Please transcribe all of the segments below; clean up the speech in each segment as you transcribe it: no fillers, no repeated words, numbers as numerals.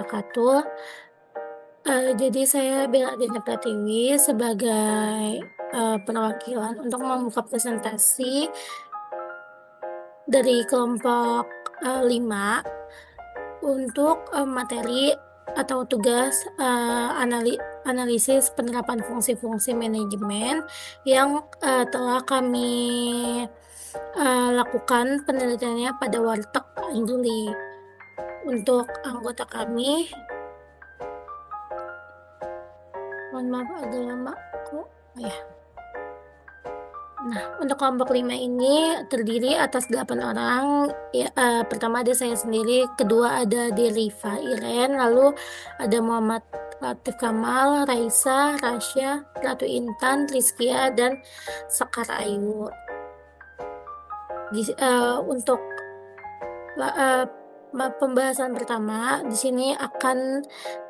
wabarakatuh. Jadi saya Bella Dina Pratiwi sebagai perwakilan untuk membuka presentasi dari kelompok 5 untuk materi atau tugas analisis penerapan fungsi-fungsi manajemen yang telah kami lakukan penelitiannya pada Warteg Juli. Untuk anggota kami, mohon maaf agak lama kok ya. Nah, untuk kelompok 5 ini terdiri atas 8 orang. Ya, pertama ada saya sendiri, kedua ada Deriva Iren, lalu ada Muhammad Latif Kamal, Raisa, Rasya, Ratu Intan, Rizkia, dan Sekar Ayu. Untuk pembahasan pertama di sini akan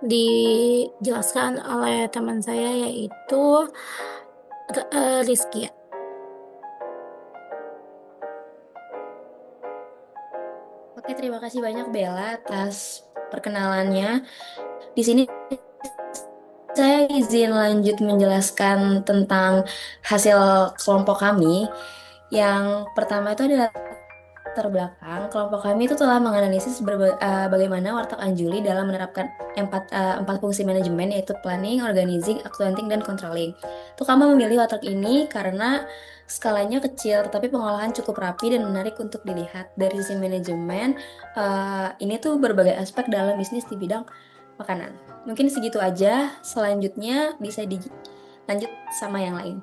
dijelaskan oleh teman saya yaitu Rizkia. Oke, terima kasih banyak Bella atas perkenalannya. Di sini saya izin lanjut menjelaskan tentang hasil kelompok kami. Yang pertama itu adalah latar belakang. Kelompok kami itu telah menganalisis bagaimana Warteg Anjuli dalam menerapkan empat fungsi manajemen, yaitu planning, organizing, accounting, dan controlling. Itu kami memilih Warteg ini karena skalanya kecil, tetapi pengolahan cukup rapi dan menarik untuk dilihat. Dari sisi manajemen, ini tuh berbagai aspek dalam bisnis di bidang makanan. Mungkin segitu aja. Selanjutnya bisa dilanjut sama yang lain.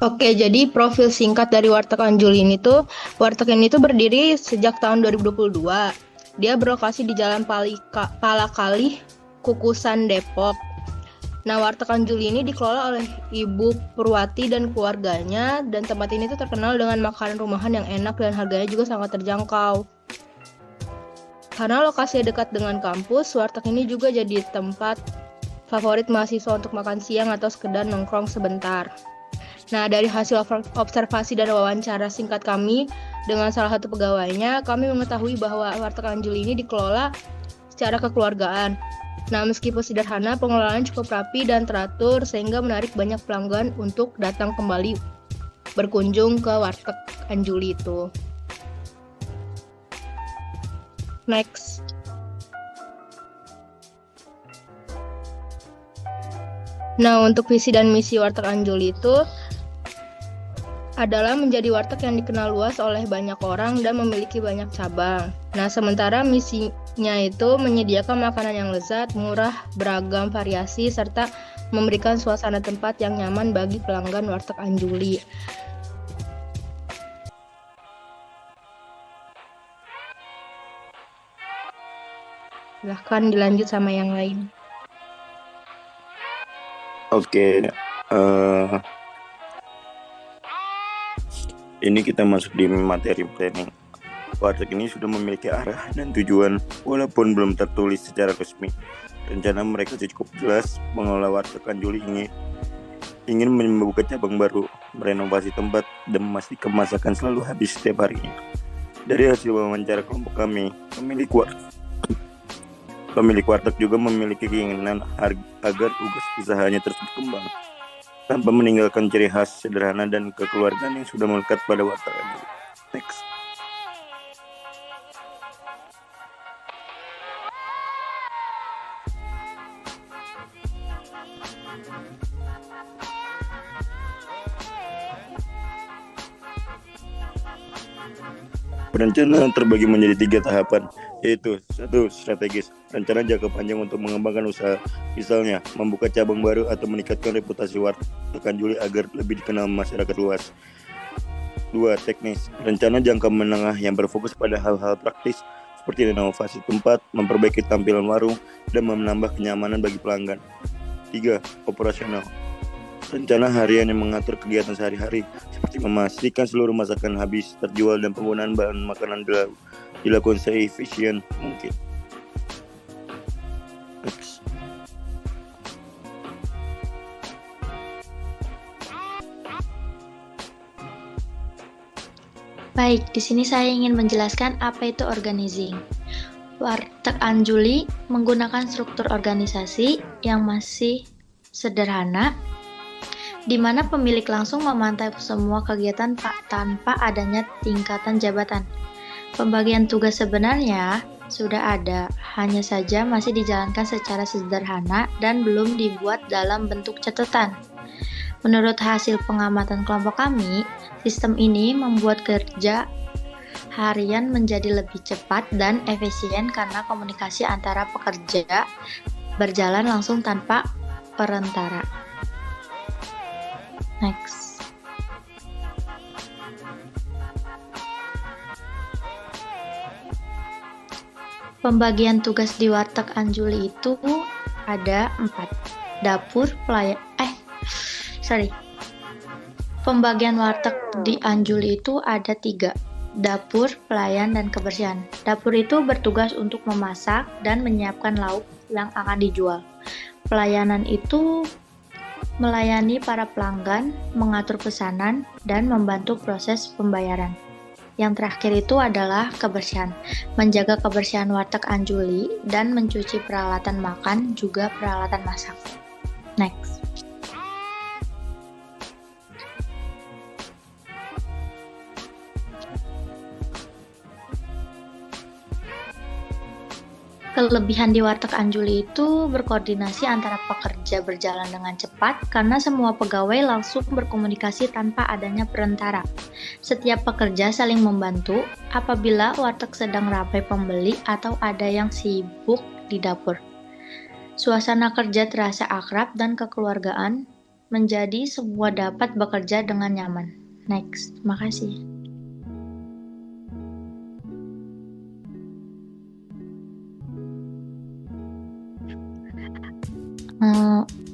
Oke, jadi profil singkat dari Warteg Anjuli Warteg ini tuh berdiri sejak tahun 2022. Dia berlokasi di Jalan Palakalih, Kukusan, Depok. Nah, Warteg Anjuli ini dikelola oleh Ibu Purwati dan keluarganya, dan tempat ini tuh terkenal dengan makanan rumahan yang enak dan harganya juga sangat terjangkau. Karena lokasinya dekat dengan kampus, Warteg ini juga jadi tempat favorit mahasiswa untuk makan siang atau sekedar nongkrong sebentar. Nah, dari hasil observasi dan wawancara singkat kami dengan salah satu pegawainya, kami mengetahui bahwa Warteg Anjuli ini dikelola secara kekeluargaan. Nah, meskipun sederhana, pengelolaan cukup rapi dan teratur sehingga menarik banyak pelanggan untuk datang kembali berkunjung ke Warteg Anjuli itu. Next. Nah, untuk visi dan misi Warteg Anjuli itu adalah menjadi warteg yang dikenal luas oleh banyak orang dan memiliki banyak cabang. Nah, sementara misinya itu menyediakan makanan yang lezat, murah, beragam variasi, serta memberikan suasana tempat yang nyaman bagi pelanggan Warteg Anjuli. Silahkan dilanjut sama yang lain. Oke, ini kita masuk di materi planning. Warteg ini sudah memiliki arah dan tujuan walaupun belum tertulis secara resmi. Rencana mereka cukup jelas. Pengelola Warteg Anjuli ingin membuka cabang baru, merenovasi tempat, dan memastikan masakan selalu habis setiap harinya. Dari hasil wawancara kelompok kami, pemilik warteg juga memiliki keinginan agar usahanya terus berkembang tanpa meninggalkan ciri khas sederhana dan kekeluargaan yang sudah melekat pada Warteg Anjuli. Next. Perencanaan terbagi menjadi 3 tahapan, yaitu 1. Strategis, rencana jangka panjang untuk mengembangkan usaha, misalnya membuka cabang baru atau meningkatkan reputasi Warteg Anjuli agar lebih dikenal masyarakat luas. 2. Teknis, rencana jangka menengah yang berfokus pada hal-hal praktis seperti renovasi tempat, memperbaiki tampilan warung, dan menambah kenyamanan bagi pelanggan. 3. Operasional, rencana harian yang mengatur kegiatan sehari-hari seperti memastikan seluruh masakan habis terjual dan penggunaan bahan makanan dilakukan seefisien mungkin. Next. Baik, di sini saya ingin menjelaskan apa itu organizing. Warteg Anjuli menggunakan struktur organisasi yang masih sederhana, di mana pemilik langsung memantau semua kegiatan tanpa adanya tingkatan jabatan. Pembagian tugas sebenarnya sudah ada, hanya saja masih dijalankan secara sederhana dan belum dibuat dalam bentuk catatan. Menurut hasil pengamatan kelompok kami, sistem ini membuat kerja harian menjadi lebih cepat dan efisien karena komunikasi antara pekerja berjalan langsung tanpa perantara. Next. Pembagian tugas di Warteg Anjuli itu ada 4. Dapur, Pembagian warteg di Anjuli itu ada 3. Dapur, pelayan, dan kebersihan. Dapur itu bertugas untuk memasak dan menyiapkan lauk yang akan dijual. Pelayanan itu melayani para pelanggan, mengatur pesanan, dan membantu proses pembayaran. Yang terakhir itu adalah kebersihan, menjaga kebersihan warteg Anjuli dan mencuci peralatan makan juga peralatan masak. Next. Kelebihan di Warteg Anjuli itu berkoordinasi antara pekerja berjalan dengan cepat karena semua pegawai langsung berkomunikasi tanpa adanya perantara. Setiap pekerja saling membantu apabila warteg sedang ramai pembeli atau ada yang sibuk di dapur. Suasana kerja terasa akrab dan kekeluargaan, menjadi semua dapat bekerja dengan nyaman. Next, makasih.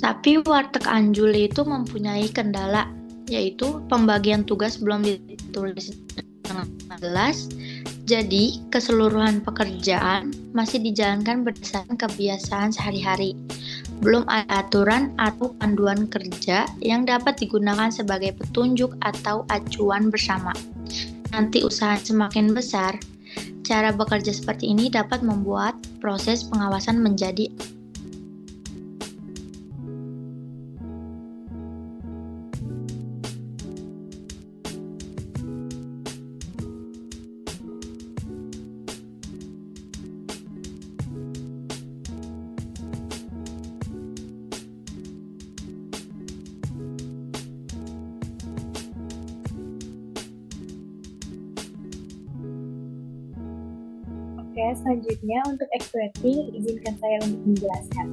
Tapi Warteg Anjuli itu mempunyai kendala, yaitu pembagian tugas belum ditulis dengan jelas, jadi keseluruhan pekerjaan masih dijalankan berdasarkan kebiasaan sehari-hari. Belum ada aturan atau panduan kerja yang dapat digunakan sebagai petunjuk atau acuan bersama. Nanti usaha semakin besar, cara bekerja seperti ini dapat membuat proses pengawasan menjadi Oke, selanjutnya untuk X-rating, izinkan saya untuk menjelaskan.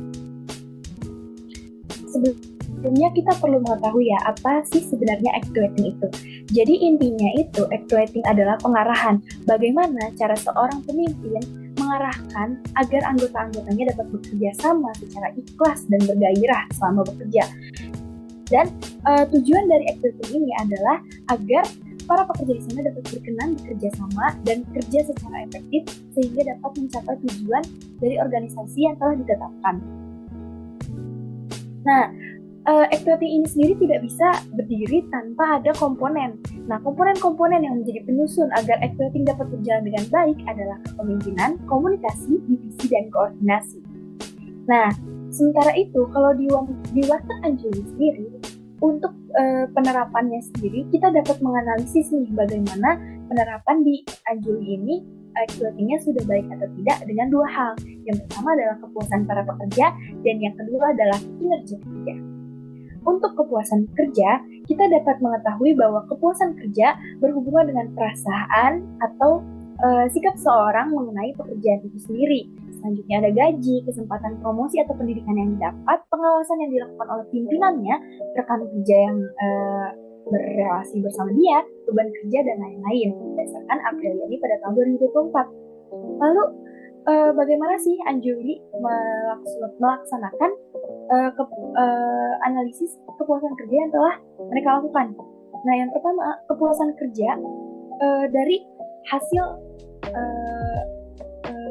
Sebelumnya kita perlu mengetahui ya, apa sih sebenarnya X-rating itu. Jadi intinya itu, X-rating adalah pengarahan. Bagaimana cara seorang pemimpin mengarahkan agar anggota-anggotanya dapat bekerja sama secara ikhlas dan bergairah selama bekerja. Dan tujuan dari X-rating ini adalah agar para pekerja di sana dapat berkenan bekerja sama dan kerja secara efektif sehingga dapat mencapai tujuan dari organisasi yang telah ditetapkan. Nah, X-rating ini sendiri tidak bisa berdiri tanpa ada komponen. Nah, komponen-komponen yang menjadi penyusun agar X-rating dapat berjalan dengan baik adalah kepemimpinan, komunikasi, divisi, dan koordinasi. Nah, sementara itu, kalau di Warteg Anjuli sendiri, untuk penerapannya sendiri, kita dapat menganalisis nih bagaimana penerapan di Anjuli ini X-ratingnya sudah baik atau tidak dengan 2 hal. Yang pertama adalah kepuasan para pekerja dan yang kedua adalah kinerja kerja. Untuk kepuasan kerja, kita dapat mengetahui bahwa kepuasan kerja berhubungan dengan perasaan atau sikap seorang mengenai pekerjaan itu sendiri. Selanjutnya ada gaji, kesempatan promosi atau pendidikan yang didapat, pengawasan yang dilakukan oleh pimpinannya, rekan kerja yang berrelasi bersama dia, beban kerja, dan lain-lain berdasarkan Apriliani pada tahun 2024. Lalu, bagaimana sih Anjuli melaksanakan analisis kepuasan kerja yang telah mereka lakukan? Nah, yang pertama, kepuasan kerja dari hasil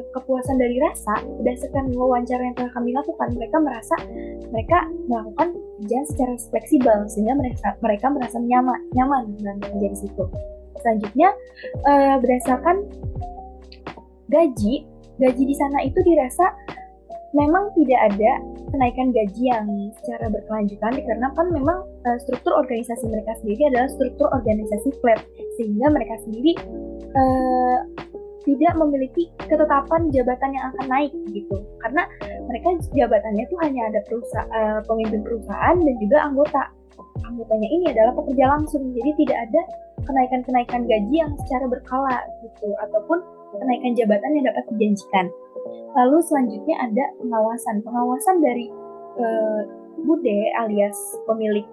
kepuasan dari rasa berdasarkan wawancara yang telah kami lakukan, mereka merasa mereka melakukan kerjaan secara fleksibel sehingga mereka merasa nyaman dengan kerja di situ. Selanjutnya, berdasarkan gaji di sana itu dirasa memang tidak ada kenaikan gaji yang secara berkelanjutan karena kan memang struktur organisasi mereka sendiri adalah struktur organisasi flat, sehingga mereka sendiri tidak memiliki ketetapan jabatan yang akan naik gitu, karena mereka jabatannya tuh hanya ada pemimpin perusahaan dan juga anggotanya ini adalah pekerja langsung, jadi tidak ada kenaikan gaji yang secara berkala gitu ataupun kenaikan jabatan yang dapat dijanjikan. Lalu selanjutnya ada pengawasan dari Bude alias pemilik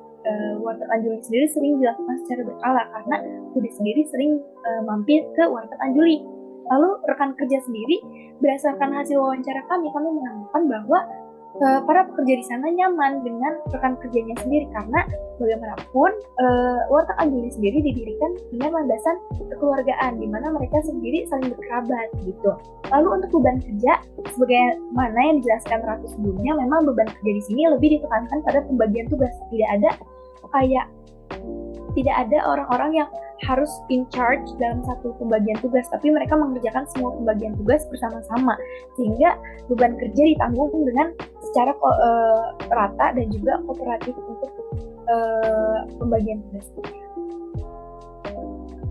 warteg Anjuli sendiri sering dilakukan secara berkala karena Bude sendiri sering mampir ke warteg Anjuli. Lalu rekan kerja sendiri, berdasarkan hasil wawancara kami menemukan bahwa para pekerja di sana nyaman dengan rekan kerjanya sendiri karena bagaimanapun warteg Anjuli sendiri didirikan dengan landasan kekeluargaan di mana mereka sendiri saling berkerabat gitu. Lalu untuk beban kerja, sebagaimana yang dijelaskan Ratu sebelumnya, memang beban kerja di sini lebih ditekankan pada pembagian tugas. Tidak ada orang-orang yang harus in charge dalam satu pembagian tugas, tapi mereka mengerjakan semua pembagian tugas bersama-sama, sehingga beban kerja ditanggung dengan secara rata dan juga kooperatif untuk pembagian tugas.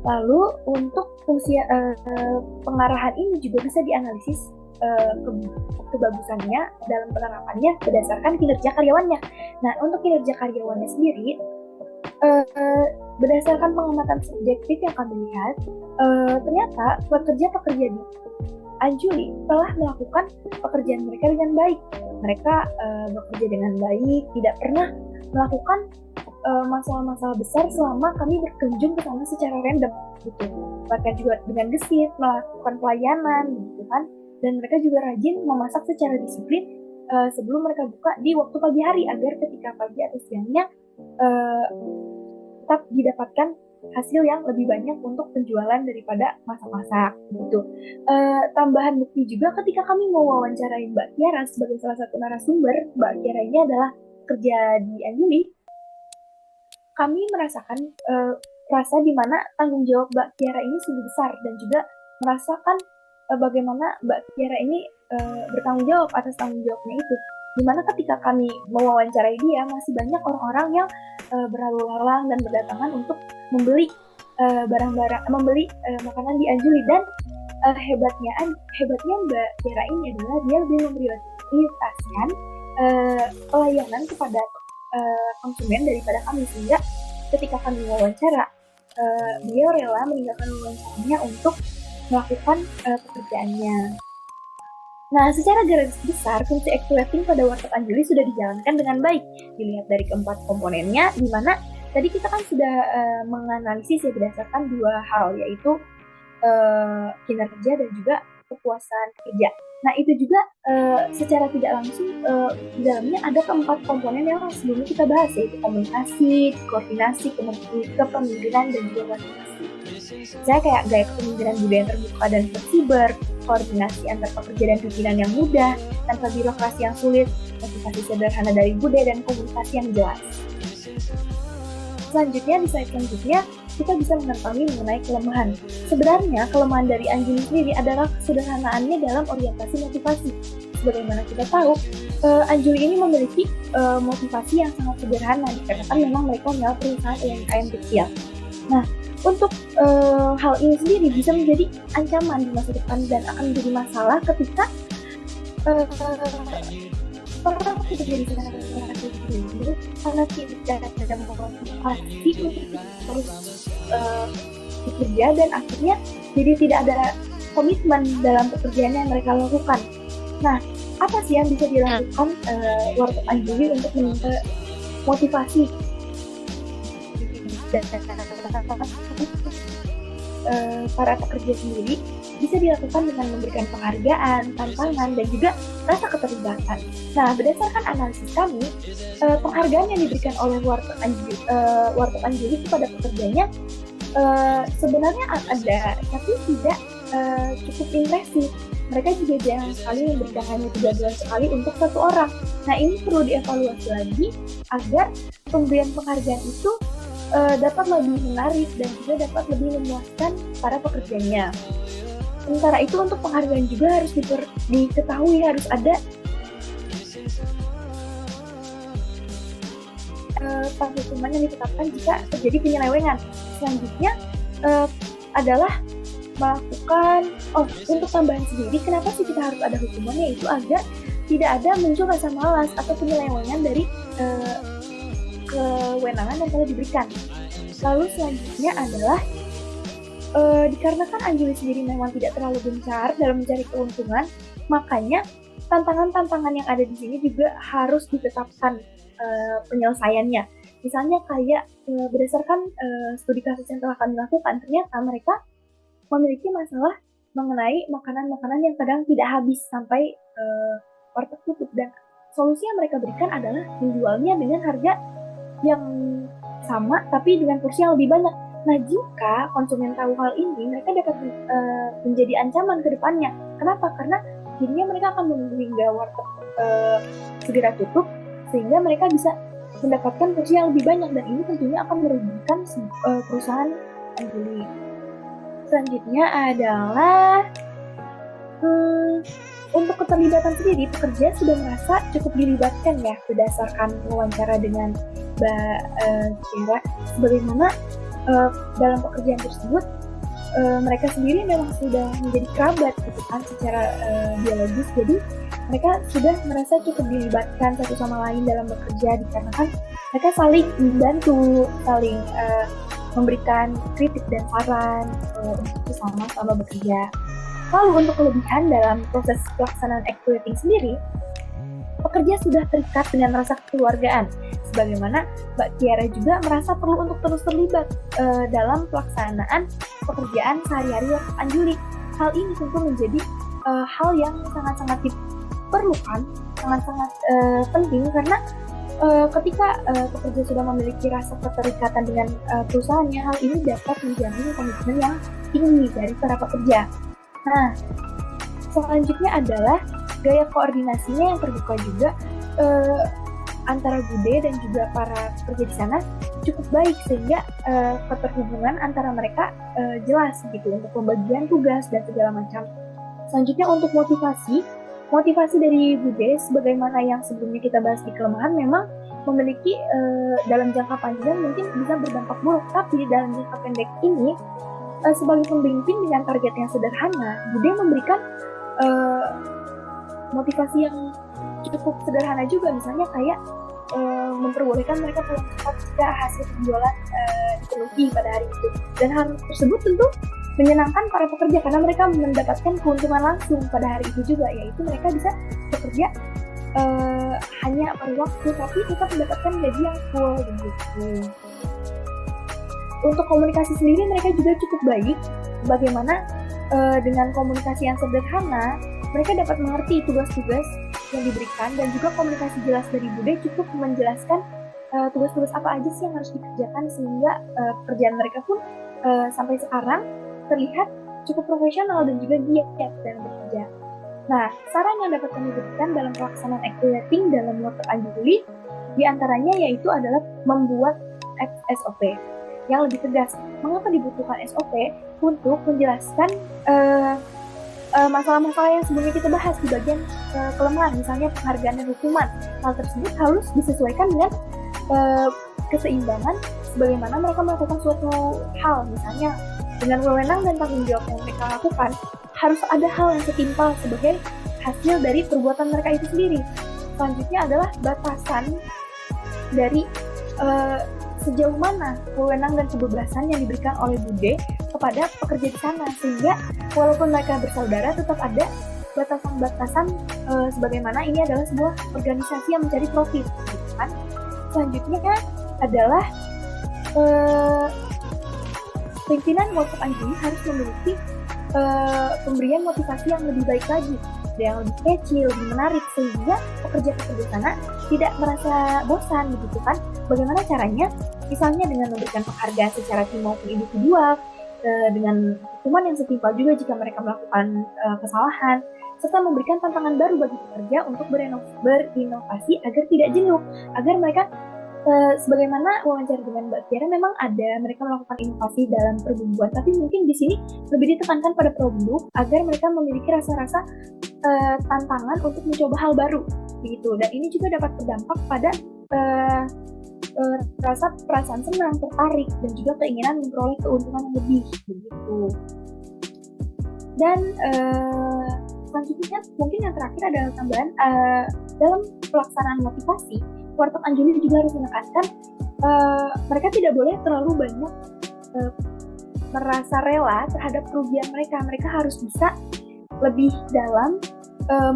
Lalu untuk fungsi pengarahan ini juga bisa dianalisis kebagusannya dalam penerapannya berdasarkan kinerja karyawannya. Nah, untuk kinerja karyawannya sendiri, berdasarkan pengamatan subjektif yang kami lihat, ternyata pekerja-pekerja di Anjuli telah melakukan pekerjaan mereka dengan baik. Mereka bekerja dengan baik, tidak pernah melakukan masalah-masalah besar selama kami berkunjung ke sana secara random gitu. Bahkan juga dengan gesit melakukan pelayanan gitu kan. Dan mereka juga rajin memasak secara disiplin sebelum mereka buka di waktu pagi hari agar ketika pagi atau siangnya tetap didapatkan hasil yang lebih banyak untuk penjualan daripada masak-masak gitu. Tambahan bukti juga ketika kami mau wawancarain Mbak Tiara sebagai salah satu narasumber, Mbak Tiara ini adalah kerja di Anjuli. Kami merasakan rasa di mana tanggung jawab Mbak Tiara ini sungguh besar dan juga merasakan bagaimana Mbak Tiara ini bertanggung jawab atas tanggung jawabnya itu. Dimana ketika kami mewawancarai dia, masih banyak orang-orang yang berlalu lalang dan berdatangan untuk membeli makanan di Anjuli. Dan hebatnya Mbak Tiara ini adalah dia lebih memprioritaskan pelayanan kepada konsumen daripada kami, sehingga ketika kami wawancara, dia rela meninggalkan wawancaranya untuk melakukan pekerjaannya. Nah, secara garis besar, fungsi activating pada warteg Anjuli sudah dijalankan dengan baik. Dilihat dari keempat komponennya, di mana tadi kita kan sudah menganalisis ya berdasarkan dua hal, yaitu kinerja dan juga kepuasan kerja. Nah, itu juga secara tidak langsung di dalamnya ada keempat komponen yang sebelumnya kita bahas, yaitu komunikasi, koordinasi, kepemimpinan, dan juga motivasi. Saya kayak gaya kepemimpinan budaya yang terbuka dan fleksibel, koordinasi antar pekerja dan pimpinan yang mudah, tanpa birokrasi yang sulit, motivasi sederhana dari budaya, dan komunikasi yang jelas. Selanjutnya, di slide selanjutnya, kita bisa mengetahui mengenai kelemahan. Sebenarnya, kelemahan dari Anjuli sendiri adalah kesederhanaannya dalam orientasi motivasi. Sebagaimana kita tahu, Anjuli ini memiliki motivasi yang sangat sederhana, karena kan memang mereka adalah perusahaan UMKM kecil. Nah, untuk hal ini sendiri bisa menjadi ancaman di masa depan dan akan menjadi masalah ketika orang tidak jadi karena tidak ada motivasi untuk terus bekerja, dan akhirnya jadi tidak ada komitmen dalam pekerjaan yang mereka lakukan. Nah, apa sih yang bisa dilakukan warteg Anjuli untuk meningkatkan motivasi dan para pekerja sendiri? Bisa dilakukan dengan memberikan penghargaan, tantangan, dan juga rasa keterlibatan. Nah, berdasarkan analisis kami, penghargaan yang diberikan oleh warteg Anjuli kepada pekerjanya sebenarnya ada, tapi tidak cukup impresif. Mereka juga jarang sekali memberikan hanya 3 bulan sekali untuk satu orang. Nah, ini perlu dievaluasi lagi agar pemberian penghargaan itu dapat lebih menarik dan juga dapat lebih memuaskan para pekerjanya. Sementara itu untuk penghargaan juga harus diketahui, harus ada hukuman yang ditetapkan jika terjadi penyelewengan. Selanjutnya adalah melakukan, untuk tambahan sendiri, kenapa sih kita harus ada hukumannya, itu agar tidak ada muncul rasa malas atau penyelewengan dari kewenangan yang telah diberikan. Lalu selanjutnya adalah dikarenakan Anjali sendiri memang tidak terlalu gencar dalam mencari keuntungan, makanya tantangan-tantangan yang ada di sini juga harus ditetapkan penyelesaiannya. Misalnya kayak berdasarkan studi kasus yang telah kami lakukan, ternyata mereka memiliki masalah mengenai makanan-makanan yang kadang tidak habis sampai warteg tutup, dan solusi yang mereka berikan adalah menjualnya dengan harga yang sama tapi dengan porsi yang lebih banyak. Nah, jika konsumen tahu hal ini, mereka dapat menjadi ancaman ke depannya. Kenapa? Karena jadinya mereka akan menunggu hingga warteg segera tutup, sehingga mereka bisa mendapatkan porsi yang lebih banyak, dan ini tentunya akan merugikan perusahaan Anjali. Selanjutnya adalah untuk keterlibatan sendiri, pekerja sudah merasa cukup dilibatkan ya berdasarkan wawancara dengan Mbak Kira, sebagaimana dalam pekerjaan tersebut mereka sendiri memang sudah menjadi kerabat gitu kan secara biologis, jadi mereka sudah merasa cukup dilibatkan satu sama lain dalam bekerja, dikarenakan mereka saling membantu, saling memberikan kritik dan saran untuk sama-sama bekerja. Lalu untuk kelebihan dalam proses pelaksanaan activating sendiri, pekerja sudah terikat dengan rasa kekeluargaan, sebagaimana Mbak Kiara juga merasa perlu untuk terus terlibat dalam pelaksanaan pekerjaan sehari-hari warteg Anjali. Hal ini tentu menjadi hal yang sangat-sangat diperlukan, sangat-sangat penting, karena ketika pekerja sudah memiliki rasa keterikatan dengan perusahaannya, hal ini dapat menjamin komitmen yang tinggi dari para pekerja. Nah, selanjutnya adalah gaya koordinasinya yang terbuka juga antara Bude dan juga para pekerja di sana cukup baik, sehingga keterhubungan antara mereka jelas gitu untuk pembagian tugas dan segala macam. Selanjutnya untuk motivasi dari Bude, sebagaimana yang sebelumnya kita bahas di kelemahan, memang memiliki dalam jangka panjang mungkin bisa berdampak buruk, tapi dalam jangka pendek ini sebagai pemimpin dengan target yang sederhana, Bude memberikan motivasi yang cukup sederhana juga, misalnya kayak memperbolehkan mereka pulang cepat jika hasil penjualan dipenuhi pada hari itu, dan hal tersebut tentu menyenangkan para pekerja karena mereka mendapatkan keuntungan langsung pada hari itu juga, yaitu mereka bisa bekerja hanya paruh waktu tapi tetap mendapatkan gaji yang full begitu. Untuk komunikasi sendiri mereka juga cukup baik, bagaimana dengan komunikasi yang sederhana mereka dapat mengerti tugas-tugas yang diberikan, dan juga komunikasi jelas dari Bude cukup menjelaskan tugas-tugas apa aja sih yang harus dikerjakan, sehingga pekerjaan mereka pun sampai sekarang terlihat cukup profesional dan juga giat dalam bekerja. Nah, saran yang dapat kami berikan dalam pelaksanaan activating dalam warteg Anjali diantaranya yaitu adalah membuat SOP yang lebih tegas. Mengapa dibutuhkan SOP? Untuk menjelaskan masalah-masalah yang sebelumnya kita bahas di bagian kelemahan, misalnya penghargaan dan hukuman. Hal tersebut harus disesuaikan dengan keseimbangan sebagaimana mereka melakukan suatu hal, misalnya dengan wewenang dan tanggung jawab yang mereka lakukan, harus ada hal yang setimpal sebagai hasil dari perbuatan mereka itu sendiri. Selanjutnya adalah batasan dari sejauh mana wewenang dan kebebasan yang diberikan oleh Bude kepada pekerja di sana, sehingga walaupun mereka bersaudara tetap ada batasan-batasan sebagaimana ini adalah sebuah organisasi yang mencari profit, gitu kan. Selanjutnya adalah pimpinan warteg Anjali harus memiliki pemberian motivasi yang lebih baik lagi, yang lebih kecil, lebih menarik, sehingga pekerja-pekerja sana tidak merasa bosan, begitu kan. Bagaimana caranya? Misalnya dengan memberikan penghargaan secara tim maupun individual, dengan hukuman yang setimpal juga jika mereka melakukan kesalahan, serta memberikan tantangan baru bagi pekerja untuk berinovasi agar tidak jenuh, agar mereka Sebagaimana wawancara dengan Mbak Kiara, memang ada mereka melakukan inovasi dalam perbumbuan, tapi mungkin di sini lebih ditekankan pada produk agar mereka memiliki rasa-rasa tantangan untuk mencoba hal baru, begitu. Dan ini juga dapat berdampak pada rasa perasaan senang, tertarik, dan juga keinginan memperoleh keuntungan yang lebih, begitu. Dan selanjutnya mungkin yang terakhir adalah tambahan dalam pelaksanaan motivasi, Warteg Anjuli juga harus menekankan mereka tidak boleh terlalu banyak merasa rela terhadap kerugian mereka. Mereka harus bisa lebih dalam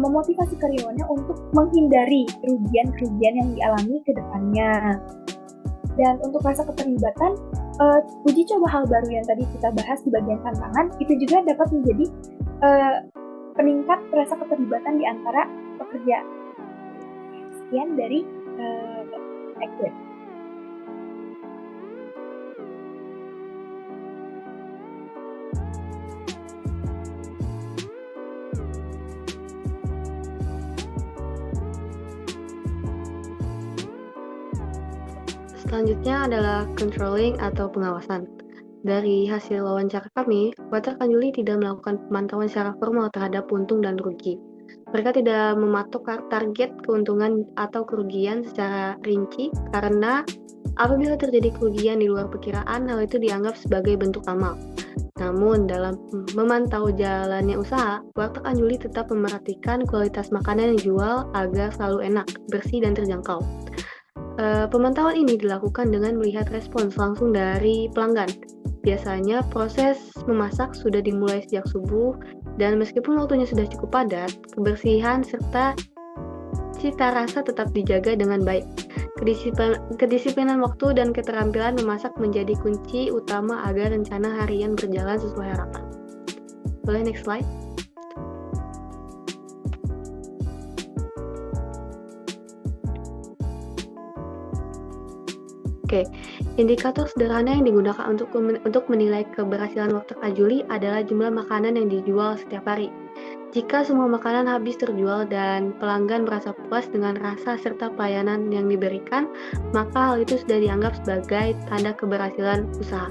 memotivasi karyawannya untuk menghindari kerugian-kerugian yang dialami ke depannya. Dan untuk rasa keterlibatan, uji coba hal baru yang tadi kita bahas di bagian tantangan, itu juga dapat menjadi peningkat rasa keterlibatan di antara pekerja. Sekian dari Equate. Selanjutnya adalah controlling atau pengawasan. Dari hasil wawancara kami, Warteg Anjuli tidak melakukan pemantauan secara formal terhadap untung dan rugi. Mereka tidak mematok target keuntungan atau kerugian secara rinci karena apabila terjadi kerugian di luar perkiraan, hal itu dianggap sebagai bentuk amal. Namun, dalam memantau jalannya usaha, Warteg Anjuli tetap memerhatikan kualitas makanan yang dijual agar selalu enak, bersih, dan terjangkau. Pemantauan ini dilakukan dengan melihat respons langsung dari pelanggan. Biasanya proses memasak sudah dimulai sejak subuh dan meskipun waktunya sudah cukup padat, kebersihan serta cita rasa tetap dijaga dengan baik. Kedisiplinan waktu dan keterampilan memasak menjadi kunci utama agar rencana harian berjalan sesuai harapan. Boleh next slide? Oke, indikator sederhana yang digunakan untuk menilai keberhasilan Warteg Anjuli adalah jumlah makanan yang dijual setiap hari. Jika semua makanan habis terjual dan pelanggan merasa puas dengan rasa serta pelayanan yang diberikan, maka hal itu sudah dianggap sebagai tanda keberhasilan usaha.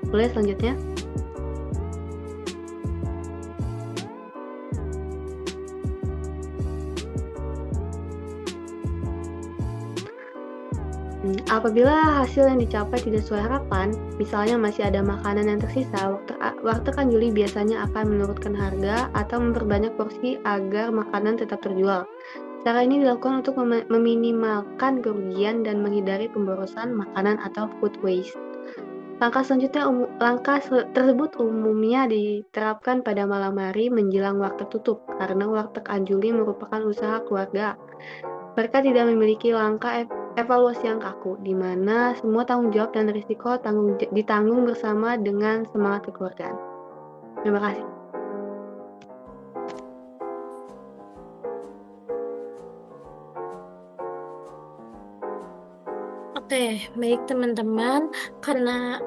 Boleh selanjutnya? Apabila hasil yang dicapai tidak sesuai harapan, misalnya masih ada makanan yang tersisa, Warteg Anjuli biasanya akan menurunkan harga atau memperbanyak porsi agar makanan tetap terjual. Cara ini dilakukan untuk meminimalkan kerugian dan menghindari pemborosan makanan atau food waste. Langkah tersebut umumnya diterapkan pada malam hari menjelang warteg tutup, karena Warteg Anjuli merupakan usaha keluarga. Mereka tidak memiliki langkah evaluasi yang kaku, di mana semua tanggung jawab dan risiko ditanggung bersama dengan semangat kekeluargaan. Terima kasih. Oke, baik teman-teman, karena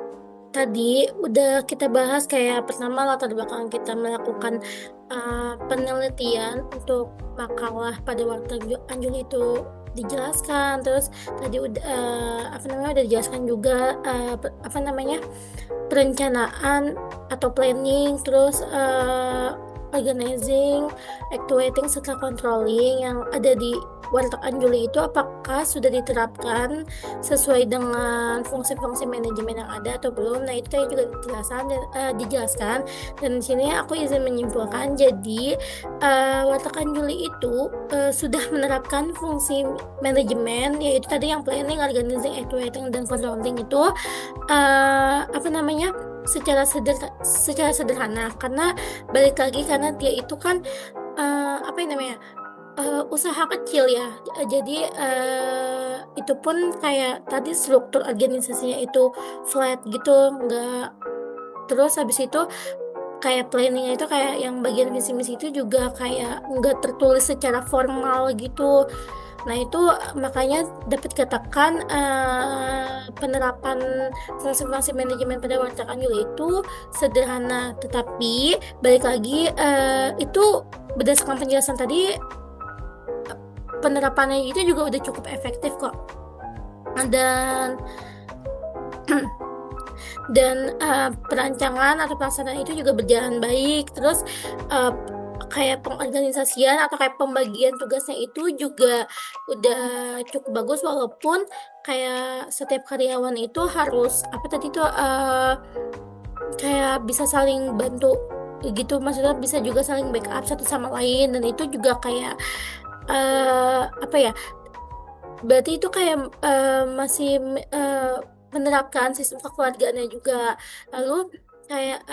tadi udah kita bahas kayak pertama latar belakang kita melakukan penelitian untuk makalah pada Warteg Anjuli itu dijelaskan, terus tadi udah dijelaskan juga perencanaan atau planning, terus organizing, actuating, serta controlling yang ada di Warteg Anjuli itu apakah sudah diterapkan sesuai dengan fungsi-fungsi manajemen yang ada atau belum. Nah, itu tadi juga dijelaskan dan di sini aku izin menyimpulkan. Jadi Warteg Anjuli itu sudah menerapkan fungsi manajemen, yaitu tadi yang planning, organizing, actuating, dan controlling itu secara sederhana, karena balik lagi karena dia itu kan usaha kecil ya, jadi itu pun kayak tadi struktur organisasinya itu flat gitu, enggak. Terus habis itu kayak planningnya itu kayak yang bagian visi misi itu juga kayak enggak tertulis secara formal gitu. Nah, itu makanya dapat dikatakan penerapan fungsi-fungsi manajemen pada Warteg Anjuli itu sederhana, tetapi balik lagi itu berdasarkan penjelasan tadi, penerapannya itu juga udah cukup efektif kok. dan dan perancangan atau pelaksanaan itu juga berjalan baik. Terus kayak pengorganisasian atau kayak pembagian tugasnya itu juga udah cukup bagus, walaupun kayak setiap karyawan itu harus apa tadi tuh kayak bisa saling bantu gitu, maksudnya bisa juga saling backup satu sama lain, dan itu juga kayak apa ya, berarti itu kayak masih menerapkan sistem kekeluargaannya juga. Lalu kayak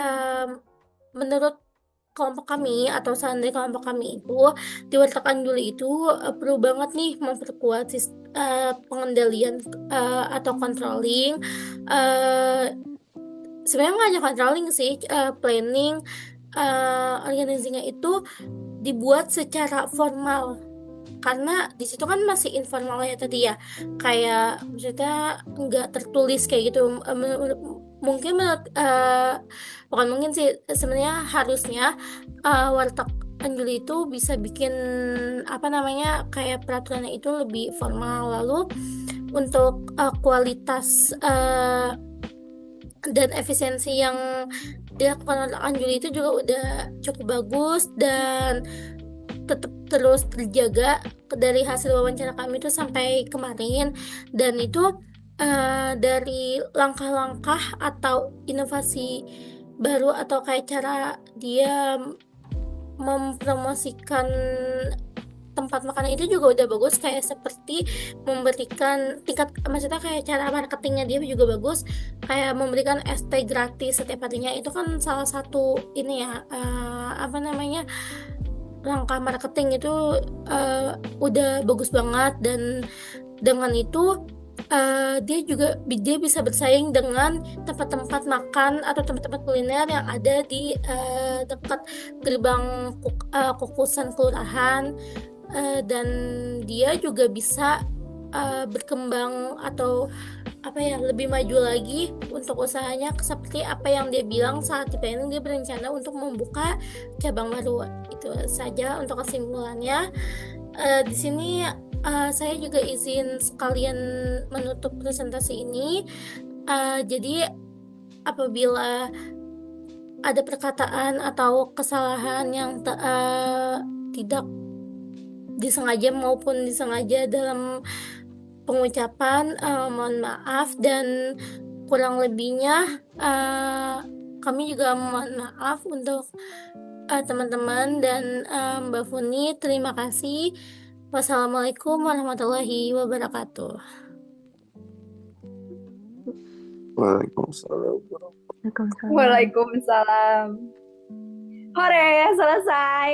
menurut kelompok kami atau saran dari kelompok kami itu, di Warteg Anjuli itu perlu banget nih memperkuat pengendalian atau controlling. Sebenarnya nggak hanya controlling sih, planning, organizingnya itu dibuat secara formal, karena di situ kan masih informal ya tadi ya, kayak maksudnya nggak tertulis kayak gitu. Mungkin menurut bukan mungkin sih, sebenarnya harusnya Warteg Anjuli itu bisa bikin apa namanya, kayak peraturannya itu lebih formal. Lalu untuk kualitas dan efisiensi yang dilakukan oleh Anjuli itu juga udah cukup bagus dan tetap terus terjaga dari hasil wawancara kami itu sampai kemarin. Dan itu dari langkah-langkah atau inovasi baru atau kayak cara dia mempromosikan tempat makan itu juga udah bagus, kayak seperti memberikan tingkat, maksudnya kayak cara marketingnya dia juga bagus, kayak memberikan ST gratis setiap harinya. Itu kan salah satu ini ya, apa namanya, langkah marketing itu udah bagus banget. Dan dengan itu dia bisa bersaing dengan tempat-tempat makan atau tempat-tempat kuliner yang ada di dekat gerbang kukusan kelurahan. Dan dia juga bisa berkembang atau apa ya, lebih maju lagi untuk usahanya, seperti apa yang dia bilang saat di planning, dia berencana untuk membuka cabang baru. Itu saja untuk kesimpulannya. Di sini saya juga izin sekalian menutup presentasi ini. Jadi apabila ada perkataan atau kesalahan yang tidak disengaja maupun disengaja dalam pengucapan, mohon maaf, dan kurang lebihnya kami juga mohon maaf untuk teman-teman dan Mbak Funi. Terima kasih. Wassalamualaikum warahmatullahi wabarakatuh. Waalaikumsalam. Waalaikumsalam. Hore, selesai.